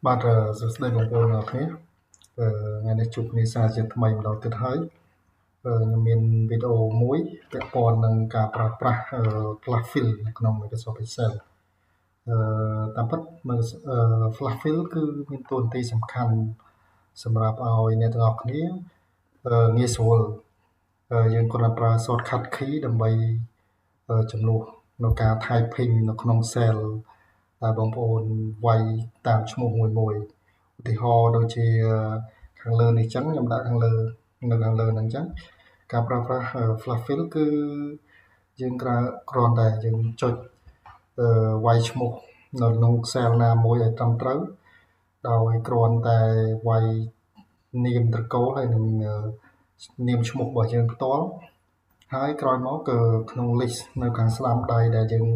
បាទសួស្តីបងប្អូនអរគ្នាថ្ងៃនេះជួបគ្នាសារជាថ្មីម្ដងទៀតហើយខ្ញុំមានវីដេអូមួយពាក់ព័ន្ធនឹងការប្រើប្រាស់ flash fill នៅក្នុង Microsoft Excel តាមពិត flash fill គឺមានតួនាទីសំខាន់សម្រាប់ឲ្យអ្នកទាំងអស់គ្នាងាយស្រួលយើងគ្រាន់តែប្រើ shortcut key ដើម្បីជំនួសនៅការ typing នៅក្នុង cell តែបងប្អូនវាយតាមឈ្មោះមួយឧទាហរណ៍ដូចជាខាងលើនេះចឹងខ្ញុំដាក់ខាងលើនៅខាងលើហ្នឹងចឹងការប្រើប្រាស់ flash fill គឺយើងគ្រាន់តែយើងចុចវាយឈ្មោះនៅក្នុង cell ណាមួយឲ្យត្រឹមត្រូវដោយគ្រាន់តែវាយនាមត្រកូលហើយនឹងនាមឈ្មោះរបស់យើងផ្ទាល់ហើយក្រោយមកគឺក្នុង list នៅខាងស្ដាំដៃដែលយើង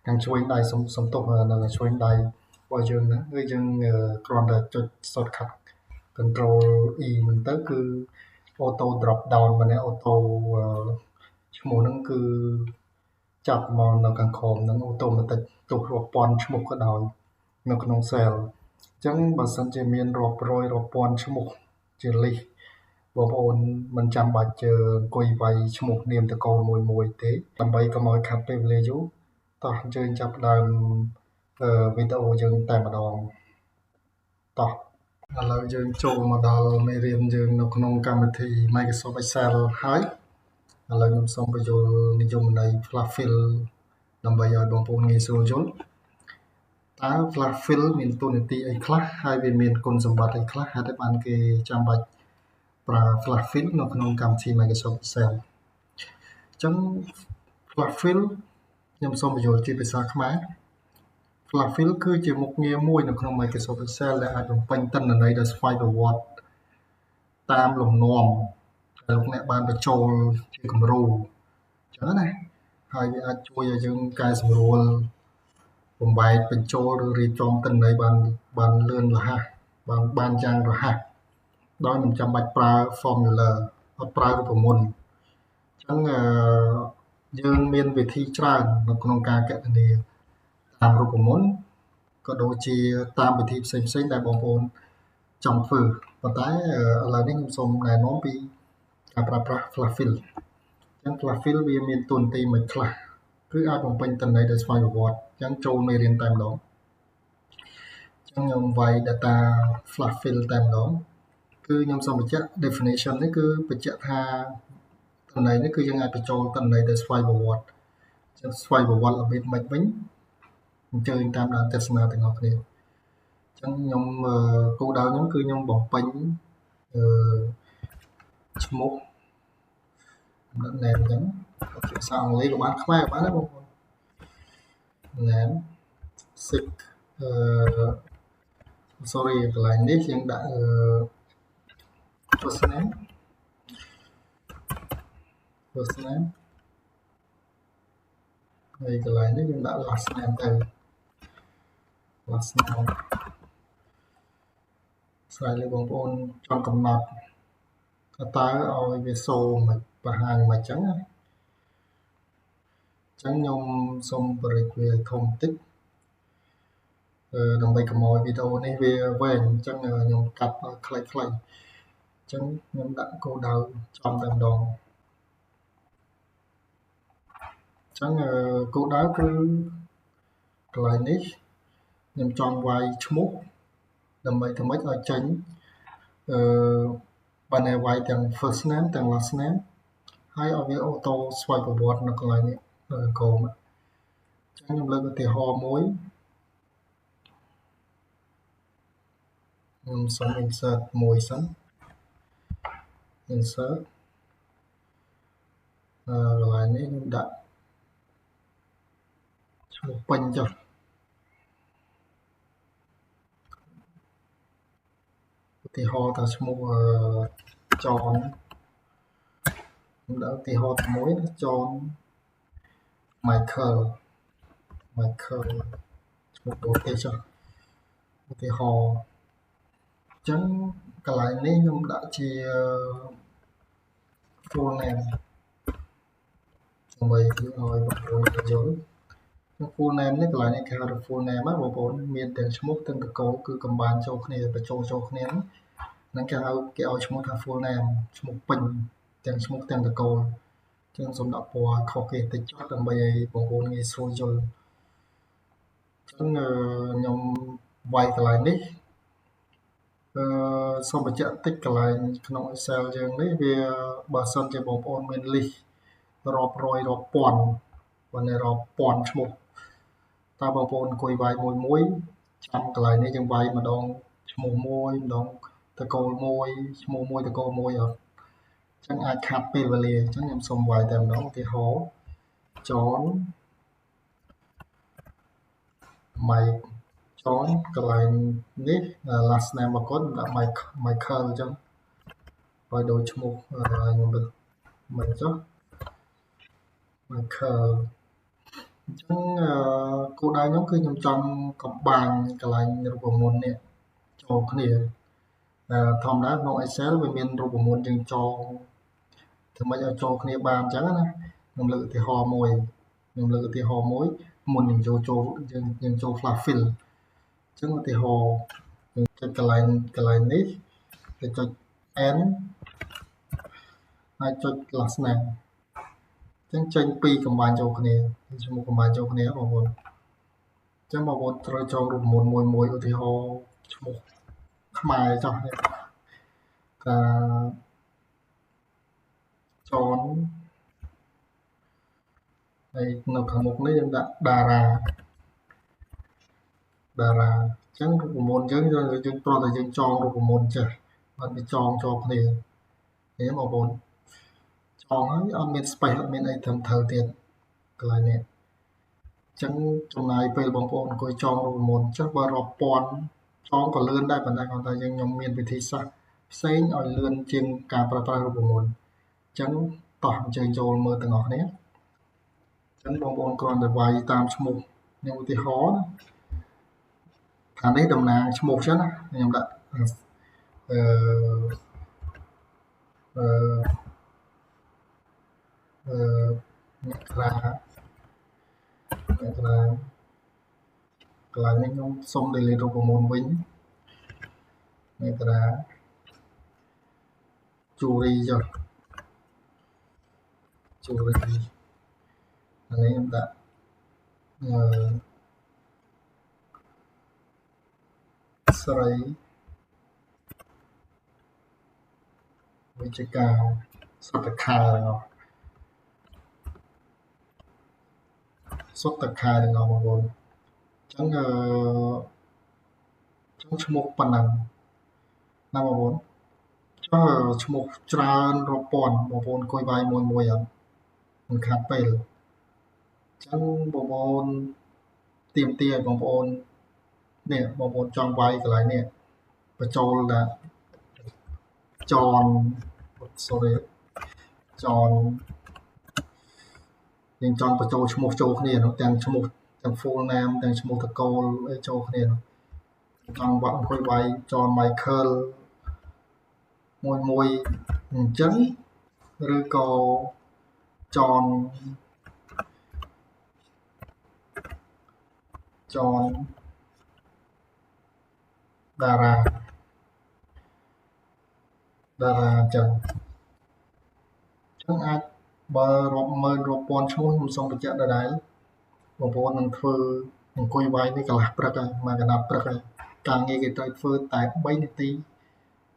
ខាងឆ្វេងដៃសំទោសនៅខាងឆ្វេងដៃរបស់យើងហ្នឹងគឺយើងគ្រាន់តែចុច shortcut control E ហ្នឹងទៅគឺ auto drop down មកនេះ auto ឈ្មោះហ្នឹងគឺចាប់មកនៅខាងក្រោមហ្នឹង automatic ទោះរាប់ពាន់ឈ្មោះក៏ដោយនៅក្នុង cell អញ្ចឹងបើសិនជាមានរាប់រយរាប់ពាន់ឈ្មោះជា list បងប្អូនមិនចាំបាច់អង្គុយវាយឈ្មោះនាមតកូលមួយទេដើម្បីកុំឲ្យខាត់ពេលវេលាយូរតោះយើងចាប់ផ្ដើមវីដេអូយើងតែម្ដងតោះឥឡូវយើងចូលមកដល់មេរៀនយើងនៅក្នុងកម្មវិធី Microsoft Excel ហើយឥឡូវខ្ញុំសូមបញ្យល់និយមន័យ flash fill ដើម្បីឲ្យបងប្អូនងាយស្រួលយល់តើ flash fill មានតួនាទីអីខ្លះហើយវាមានគុណសម្បត្តិអីខ្លះហេតុតែបានគេចាំបាច់ប្រើ flash fill នៅក្នុងកម្មវិធី Microsoft Excel អញ្ចឹង flash fill ខ្ញុំសូមបញ្យល់ជាភាសាខ្មែរ flash fill គឺជាមុខងារមួយនៅក្នុង Microsoft Excel ដែលអាចបំពេញទិន្នន័យដោយស្វ័យប្រវត្តិតាមលំនាំដែលលោកអ្នកបានបញ្ចូលជាគំរូអញ្ចឹងណាហើយវាអាចជួយឲ្យយើងកែសម្រួលបំបែកបញ្ចូលឬរៀបចំទិន្នន័យបានលឿនរហ័សបានយ៉ាងរហ័សដោយមិនចាំបាច់ប្រើ formula អត់ប្រើរូបមន្តអញ្ចឹងយើងមានវិធីច្រើននៅក្នុងការគណនាតាមរូបមន្តក៏ដូចជាតាមវិធីផ្សេងៗដែលបងប្អូនចង់ធ្វើប៉ុន្តែឥឡូវនេះខ្ញុំសូមណែនាំពីការប្រើប្រាស់ flash fill អញ្ចឹង flash fill វាមានតួនាទីមួយខ្លះគឺអាចបំពេញទិន្នន័យដោយស្វ័យប្រវត្តិអញ្ចឹងចូលមេរៀនតែម្ដងអញ្ចឹងខ្ញុំវាយ data flash fill តែម្ដងគឺខ្ញុំសូមបញ្ជាក់ definition នេះគឺបញ្ជាក់ថាទិន្នន័យនេះគឺយើងអាចបញ្ចូលទិន្នន័យដោយស្វ័យប្រវត្តិអញ្ចឹងស្វ័យប្រវត្តិរបៀបម៉េចវិញអញ្ជើញតាមដានទស្សនាទាំងអស់គ្នាអញ្ចឹងខ្ញុំគោលដៅខ្ញុំគឺខ្ញុំបំពេញឈ្មោះដំណើរអញ្ចឹងភាសាអង់គ្លេសក៏បានខ្មែរក៏បានដែរបងប្អូន name sick sorry កន្លែងនេះយើងដាក់first name ហើយកន្លែងនេះយើងដាក់ last name ទៅ last name ស្រាយលើបងប្អូនចង់កំណត់តើឲ្យវាសូមិនបង្ហាញមកអញ្ចឹងណាអញ្ចឹងខ្ញុំសូមបរិយាវាធំតិចដើម្បីកុំឲ្យវីដេអូនេះវាវែងអញ្ចឹងខ្ញុំកាត់ខ្លីៗអញ្ចឹងខ្ញុំដាក់គោលដៅចំតែម្ដងអញ្ចឹងគោលដៅគឺកន្លែងនេះខ្ញុំចង់វាយឈ្មោះដើម្បីធ្វើម៉េចឲ្យចេញបានតែវាយទាំង first name ទាំង last name ហើយឲ្យវាអូតូស្វ័យប្រវត្តិនៅកន្លែងនេះនៅកូមអញ្ចឹងខ្ញុំលើកឧទាហរណ៍មួយខ្ញុំសូម insert មួយសិន insert កន្លែងនេះខ្ញុំដាក់ឈ្មោះពេញចុះឧទាហរណ៍ថាឈ្មោះចនខ្ញុំដាក់ឧទាហរណ៍មួយណាចន Michael ឈ្មោះបរទេសចុះឧទាហរណ៍អញ្ចឹងកន្លែងនេះខ្ញុំដាក់ជា full name ដើម្បីឲ្យបងប្អូនយល់ full name នេះកន្លែងនេះគេហៅថា full name បងប្អូនមានទាំងឈ្មោះទាំងតកូលគឺកំបានចូលគ្នាបញ្ចូលគ្នាហ្នឹងគេឲ្យឈ្មោះថា full name ឈ្មោះពេញទាំងឈ្មោះទាំងតកូលចឹងសូមដាក់ពណ៌ខុសគេតិចចុះដើម្បីឲ្យបងប្អូនងាយស្រួលយល់ចឹងខ្ញុំវាយកន្លែងនេះសូមបញ្ជាក់តិចកន្លែងក្នុង Excel យើងនេះវាបើសិនជាបងប្អូនមាន list រាប់រយរាប់ពាន់បើនៅរាប់ពាន់ឈ្មោះតើបងប្អូនអង្គុយវាយមួយចាំកន្លែងនេះយើងវាយម្ដងឈ្មោះមួយម្ដងតកូលមួយឈ្មោះមួយតកូលមួយអត់ចឹងអាចខាត់ពេលវេលាចឹងខ្ញុំសូមវាយតែម្ដងឧទាហរណ៍ John Mike John កន្លែងនេះ last name របស់គាត់ដាក់ Michael ចឹងឲ្យដូចឈ្មោះខ្ញុំមិនចុះ Michael អញ្ចឹងគោលដៅខ្ញុំគឺខ្ញុំចង់កំបាញ់កន្លែងរូបមន្តនេះចូលគ្នាធម្មតាក្នុង Excel វាមានរូបមន្តយើងចងធ្វើម៉េចឲ្យចូលគ្នាបានអញ្ចឹងណាខ្ញុំលើកឧទាហរណ៍មួយមុននឹងចូលយើងចូល flash fill អញ្ចឹងឧទាហរណ៍យើងចុចកន្លែងនេះទៅចុច n ហើយចុច last name អញ្ចឹងចេញពីកំបាញ់ចូលគ្នាឈ្មោះកំបាញ់ចូលគ្នាបងប្អូនអញ្ចឹងបងប្អូនត្រូវចងរូបមន្តមួយឧទាហរណ៍ឈ្មោះខ្មែរចុះថា John ហើយនៅខាងមុខនេះយើងដាក់តារាអញ្ចឹងរូបមន្តយើងគ្រាន់តែយើងចងរូបមន្តចេះអត់វាចងជាប់គ្នានេះបងប្អូនចងហើយអត់មាន space អត់មានអីត្រឹមត្រូវទៀតកន្លែងនេះអញ្ចឹងចំណាយពេលបងប្អូនអង្គុយចងរូបមន្តចុះបើរាប់ពាន់ចងក៏លឿនដែរប៉ុន្តែគាត់ថាខ្ញុំមានវិធីសាស្ត្រផ្សេងឲ្យលឿនជាងការប្រើប្រាស់រូបមន្តអញ្ចឹងតោះអញ្ជើញចូលមើលទាំងអស់គ្នាអញ្ចឹងបងប្អូនគ្រាន់តែវាយតាមឈ្មោះខ្ញុំឧទាហរណ៍ខាងនេះតំណាងឈ្មោះចឹងណាខ្ញុំដាក់អ្នកខ្លាកន្លែងនេះខ្ញុំសុំ delete រូបមន្តវិញអ្នកខ្លាជូរីចុះជូរីនេះខ្ញុំដាក់ស្រីវិជ្ជការសុទ្ធខាទាំងអស់បងប្អូនអញ្ចឹងឈ្មោះប៉ុណ្ណឹងណាបងប្អូនចុះឈ្មោះច្រើនរាប់ពាន់បងប្អូនអង្គុយវាយមួយអត់មិនខាត់ពេលអញ្ចឹងបងប្អូនទាមទារឲ្យបងប្អូននេះបងប្អូនចង់វាយកន្លែងនេះបញ្ចូលដាក់ John sorry John យើងចង់បញ្ចូលឈ្មោះចូលគ្នាទាំងឈ្មោះទាំង full name ទាំងឈ្មោះតកូលអីចូលគ្នាចង់វាក់អង្គុយវាយ John Michael មួយអញ្ចឹងឬក៏ John តារាអញ្ចឹងអាចបើរាប់ម៉ឺនរាប់ពាន់ឈ្មោះខ្ញុំសូមបញ្ជាក់ដដែលបងប្អូននឹងធ្វើអង្គុយវាយនេះកន្លះព្រឹកហើយមួយកណ្ដាប់ព្រឹកហើយការងារគេត្រូវធ្វើតែ3នាទី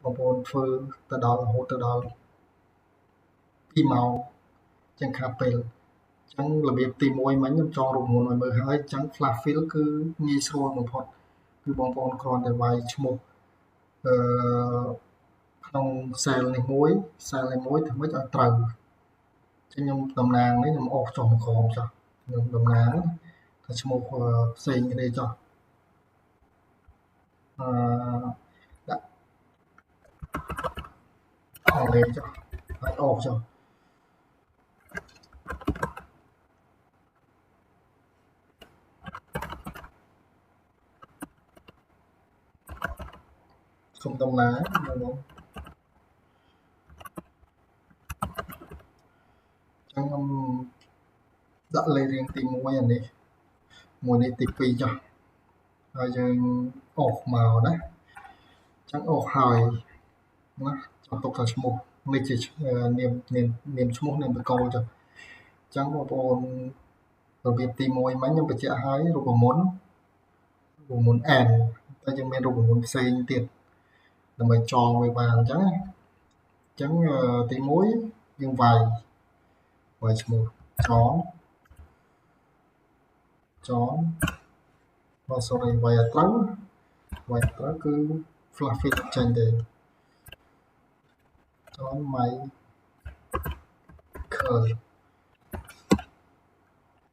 បងប្អូនធ្វើទៅដល់រហូតទៅដល់2ម៉ោងចឹងខាត់ពេលអញ្ចឹងរបៀបទី1មិញខ្ញុំចងរូបមន្តឲ្យមើលហើយអញ្ចឹង flash fill គឺងាយស្រួលបំផុតគឺបងប្អូនគ្រាន់តែវាយឈ្មោះក្នុង cell នេះមួយធ្វើម៉េចឲ្យត្រូវខ្ញុំតំណាងនេះខ្ញុំអូសចុះមកក្រោមចុះខ្ញុំតំណាងថាឈ្មោះផ្សេងគ្នាចុះដាក់អរេចុះហើយអូសចុះសូមតំណាងបងចឹងខ្ញុំដាក់លេខរៀងទី1អានេះ មួយនេះទី2ចុះហើយយើងអូសមកណាចឹងអូសហើយណាចាំទុកថាឈ្មោះនេះជានាមឈ្មោះនាមតកូលចុះចឹងបងប្អូនរបៀបទី1មិញខ្ញុំបញ្ជាក់ឲ្យរូបមន្តN តែយើងមានរូបមន្តផ្សេងទៀតដើម្បីចងវាបានអញ្ចឹងទី1យើងវាយឈ្មោះចងsorry វាយអត់ត្រូវគឺ fluffy ចេញទេចង Michael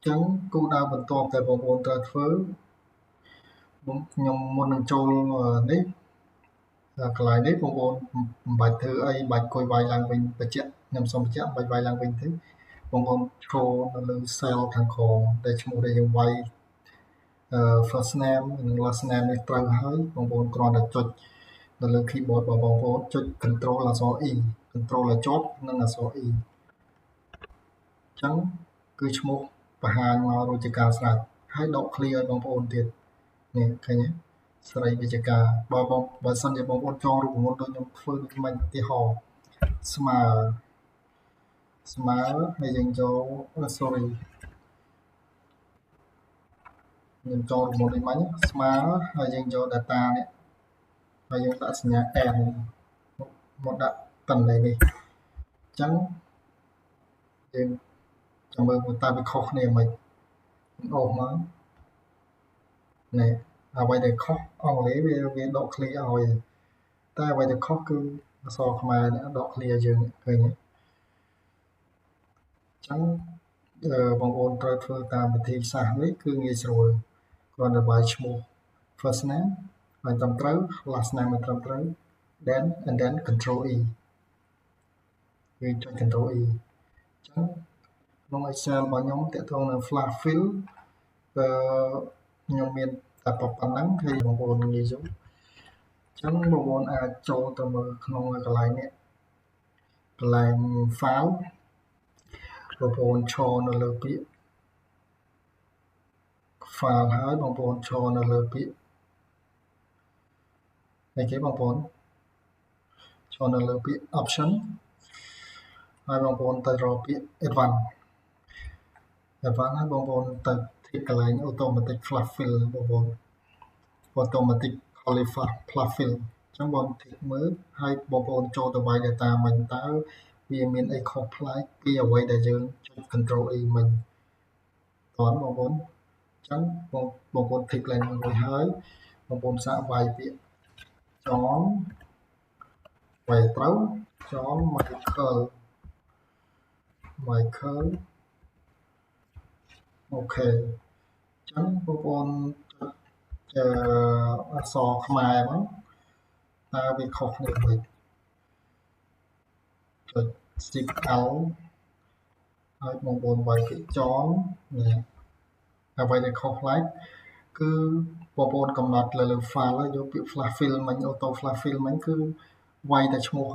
ចឹងគោលដៅបន្ទាប់ដែលបងប្អូនត្រូវធ្វើខ្ញុំមុននឹងចូលនេះកន្លែងនេះបងប្អូនមិនបាច់ធ្វើអីមិនបាច់អង្គុយវាយឡើងវិញបញ្ជាក់ខ្ញុំសូមបញ្ជាក់មិនបាច់វាយឡើងវិញទេបងប្អូនចូលនៅលើ cell ខាងក្រោមដែលឈ្មោះដែលយើងវាយfirst name និង last name នេះត្រូវហើយបងប្អូនគ្រាន់តែចុចនៅលើ keyboard របស់បងប្អូនចុច control អក្សរ E control ឲ្យជាប់នឹងអក្សរ E អញ្ចឹងគឺឈ្មោះបង្ហាញមករួចជាការស្រេចហើយដក clear ឲ្យបងប្អូនទៀតនេះឃើញទេស្រីវិជ្ជការបើសិនជាបងប្អូនចងរូបមន្តដូចខ្ញុំធ្វើដូចមិនឧទាហរណ៍ស្មើហើយយើងចូល sorry ខ្ញុំចូលរូបមន្តនេះមិញស្មើហើយយើងយក data នេះហើយយើងដាក់សញ្ញា n មកដាក់តន្លែងនេះអញ្ចឹងយើងចាំមើលតើវាខុសគ្នាមិនអូសមកនេះអ្វីដែលខុសអង់គ្លេសវាដក clear ឲ្យតែអ្វីដែលខុសគឺអក្សរខ្មែរនេះដក clear យើងឃើញទេអញ្ចឹងបងប្អូនត្រូវធ្វើតាមវិធីសាស្ត្រនេះគឺងាយស្រួលគ្រាន់តែវាយឈ្មោះ first name ឲ្យត្រឹមត្រូវ last name ឲ្យត្រឹមត្រូវ then control E គឺចុច control E អញ្ចឹងក្នុង Excel របស់ខ្ញុំទាក់ទងនឹង flash fill ខ្ញុំមានតែប៉ុណ្ណឹងហើយបងប្អូនងាយយល់អញ្ចឹងបងប្អូនអាចចូលទៅមើលក្នុងកន្លែងនេះកន្លែង file បងប្អូនឈរនៅលើពាក្យ file ហើយបងប្អូនឈរនៅលើពាក្យអីគេបងប្អូនឈរនៅលើពាក្យ option ហើយបងប្អូនទៅរកពាក្យ advanced ហើយបងប្អូនទៅទីកន្លែង automatic flash fill បងប្អូន automatic flash fill អញ្ចឹងបងធីកមើលហើយបងប្អូនចូលទៅវាយ data មិញតើវាមានអីខុសប្លែកពីអ្វីដែលយើងចុច control E មិញតោះបងប្អូនអញ្ចឹងបងប្អូនធីកឡើងរួចហើយបងប្អូនសាកវាយពាក្យចងវាយត្រូវចង Michael អូខេអញ្ចឹងបងប្អូនចុចអក្សរខ្មែរមកតើវាខុសគ្នាមិនចុច Shift L ហើយបងប្អូនវាយពាក្យចងនេះអ្វីដែលខុសប្លែកគឺបងប្អូនកំណត់លើ file ហើយយកពាក្យ flash fill មិញ auto flash fill មិញគឺវាយតែឈ្មោះ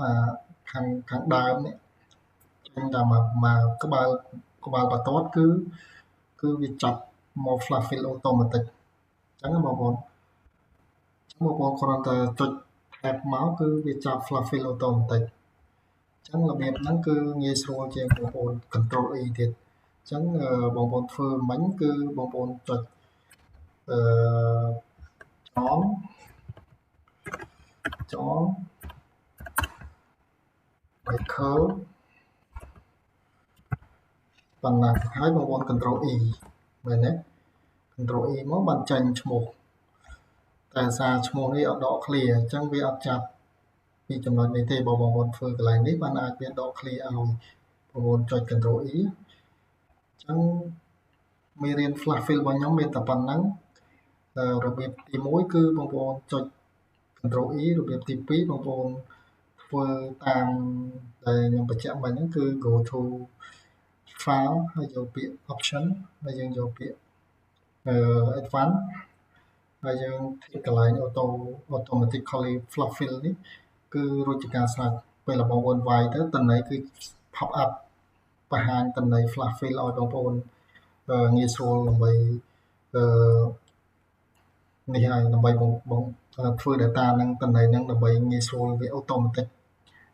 ខាងដើមនេះចេញតែមកក្បាលបន្ទាត់គឺវាចាប់មក flash fill automatic អញ្ចឹងបងប្អូនគ្រាន់តែចុច tab មកគឺវាចាប់ flash fill automatic អញ្ចឹងរបៀបហ្នឹងគឺងាយស្រួលជាងបងប្អូន control E ទៀតអញ្ចឹងបងប្អូនធ្វើមិញគឺបងប្អូនចុចចង Michael ប៉ុណ្ណាហើយបងប្អូន control E មែនទេ control E មកបានចាញ់ឈ្មោះតែសារឈ្មោះនេះអត់ដក clear អញ្ចឹងវាអត់ចាប់ពីចំណុចនេះទេបងប្អូនធ្វើកន្លែងនេះបានអាចវាដក clear ឲ្យបងប្អូនចុច control E អញ្ចឹងមេរៀន flash fill របស់ខ្ញុំមានតែប៉ុណ្ណឹងរបៀបទី1គឺបងប្អូនចុច control E របៀបទី2បងប្អូនធ្វើតាមដែលខ្ញុំបញ្ជាក់មិញហ្នឹងគឺ go to file ហើយយកពាក្យ option ហើយយើងយកពាក្យadvanced ហើយយើងធីកកន្លែង automatically flash fill នេះគឺរួចជាការស្រេចពេលបងប្អូនវាយទៅតន័យគឺ pop up បង្ហាញតន័យ flash fill ឲ្យបងប្អូនងាយស្រួលដើម្បី អឺនេះហើយដើម្បីបងធ្វើ data ហ្នឹងតន័យហ្នឹងដើម្បីងាយស្រួលវា automatic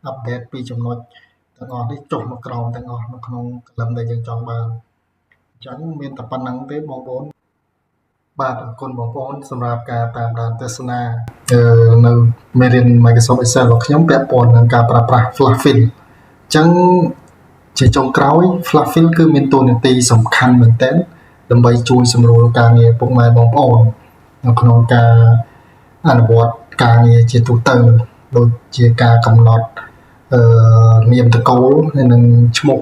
update ពីចំណុចទាំងអស់នេះចុះមកក្រោមទាំងអស់នៅក្នុង column ដែលយើងចង់បានអញ្ចឹងមានតែប៉ុណ្្នឹងទេបងប្អូនបាទអរគុណបងប្អូនសម្រាប់ការតាមដានទស្សនានៅមេរៀន Microsoft Excel របស់ខ្ញុំពាក់ព័ន្ធនឹងការប្រើប្រាស់ flash fill អញ្ចឹងជាចុងក្រោយ flash fill គឺមានតួនាទីសំខាន់មែនទែនដើម្បីជួយសម្រួលការងារពុកម៉ែបងប្អូននៅក្នុងការអនុវត្តការងារជាទូទៅដូចជាការកំណត់នាមតកូលហើយនិងឈ្មោះ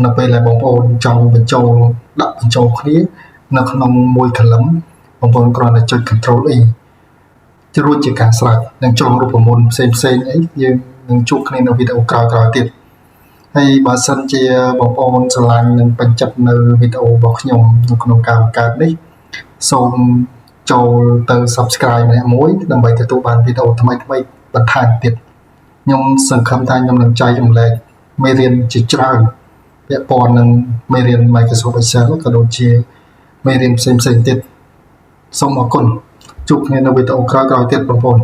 នៅពេលដែលបងប្អូនចង់ដាក់បញ្ចូលគ្នានៅក្នុងមួយ column បងប្អូនគ្រាន់តែចុច Control E រួចជាការស្រេចនិងចងរូបមន្តផ្សេងអីយើងនឹងជួបគ្នានៅវីដេអូក្រោយៗទៀតហើយបើសិនជាបងប្អូនស្រឡាញ់និងពេញចិត្តនៅវីដេអូរបស់ខ្ញុំនៅក្នុងការបង្កើតនេះសូមចូលទៅ Subscribe ម្នាក់មួយដើម្បីទទួលបានវីដេអូថ្មីៗបន្ថែមទៀតខ្ញុំសង្ឃឹមថាខ្ញុំនឹងចែកចម្លែកមេរៀនជាច្រើនពាក់ព័ន្ធនឹងមេរៀន Microsoft Excel ក៏ដូចជាមេរៀនផ្សេងៗទៀតសូមអរគុណជួបគ្នានៅវីដេអូក្រោយៗទៀតបងប្អូន